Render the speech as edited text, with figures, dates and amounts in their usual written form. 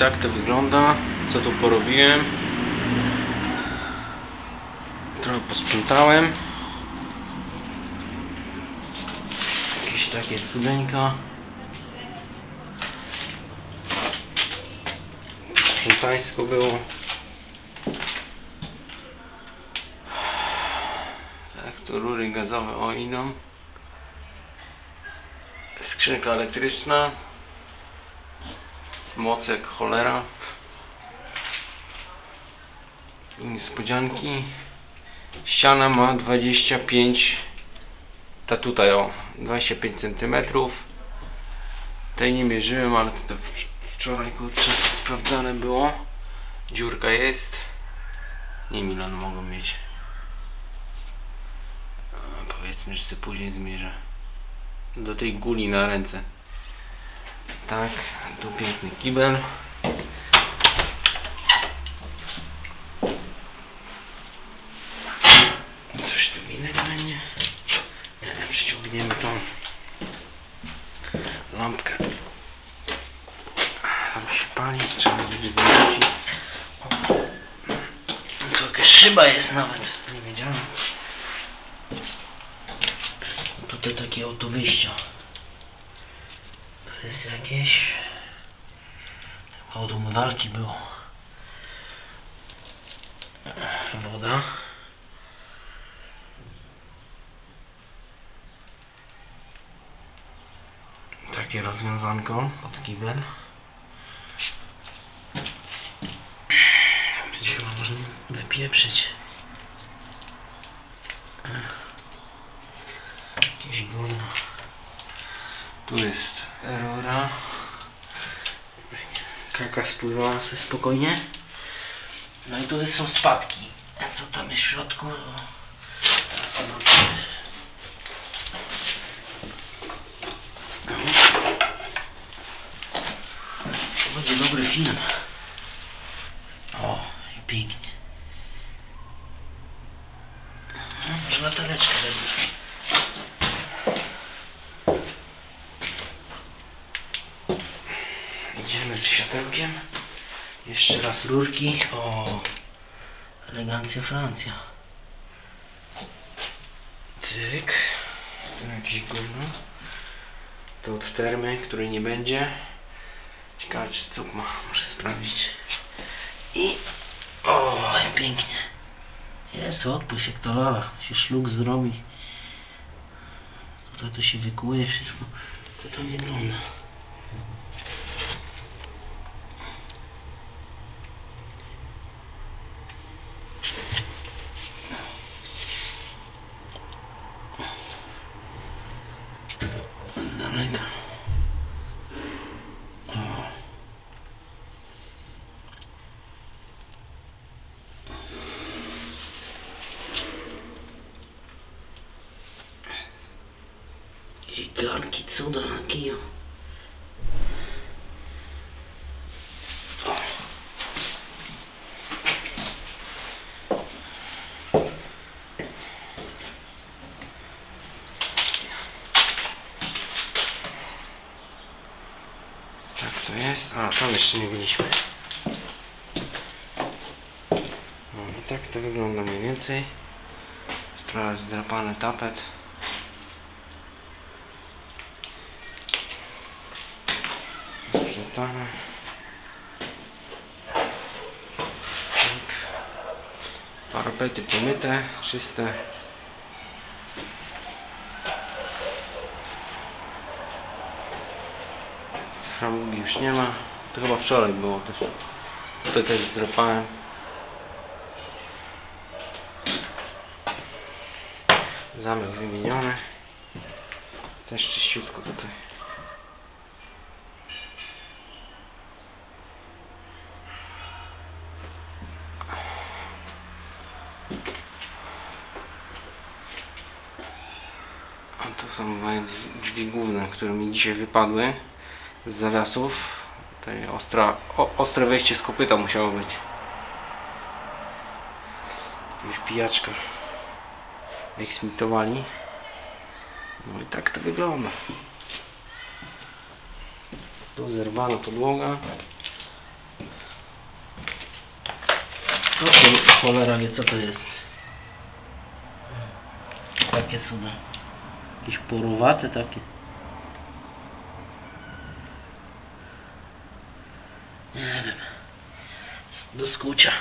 tak to wygląda. Co tu porobiłem? Trochę posprzątałem. Jakieś takie cudeńka. Sprzątańsko było. Tak, tu rury gazowe idą. Skrzynka elektryczna. Moc jak cholera. Niespodzianki. Ściana ma 25. Ta tutaj 25 cm. Tej nie mierzyłem, ale to wczoraj kurczę sprawdzane było. Dziurka jest. Nie wiem ile one mogą mieć. Powiedzmy, że sobie później zmierzę. Do tej guli na ręce. Tak, tu piękny kibel. Coś tu innego będzie. Nie wiem, przyciągniemy tą lampkę. Tam się pali, trzeba będzie wyrzucić. Tu jakaś szyba jest nawet, nie wiedziałem. Tutaj takie oto wyjścia. To jest jakieś... od umywalki było. Woda. Takie rozwiązanko pod kibel. Będzie chyba można wypieprzyć. Jakieś gówno. Tu jest rura. Kaka spływała sobie spokojnie. No i tutaj są spadki. A co tam jest w środku? To będzie dobry film. O, i pięknie. Może latareczkę zrobić. Idziemy z światełkiem. Jeszcze raz rurki. O, elegancja Francja. Cyk. Tu jakieś gówno. To od termy, której nie będzie. Ciekawe czy cuk ma. Muszę sprawdzić. I o, pięknie. Jest odpływ jak to lala. Się szluk zrobi. Tutaj to się wykłuje wszystko. To tam wygląda. Daleko. I garnki cuda na kiju. Tak to jest. A, tam jeszcze nie byliśmy. No i tak to wygląda mniej więcej. Trochę zdrapany tapet. Sprzątane. Tak. Parapety pomyte, czyste. Framugi już nie ma. To chyba wczoraj było też. Tutaj też zdrapałem. Zamek wymieniony. Też czyściutko tutaj. A to są moje drzwi główne, które mi dzisiaj wypadły z zawiasów. Tutaj ostre wejście z kopyta musiało być. Już pijaczka eksmitowali. No i tak to wygląda. Tu zerwana podłoga. to cholera wie co to jest. Takie cuda. Jakieś porowate takie. Nie wiem. Do skucia.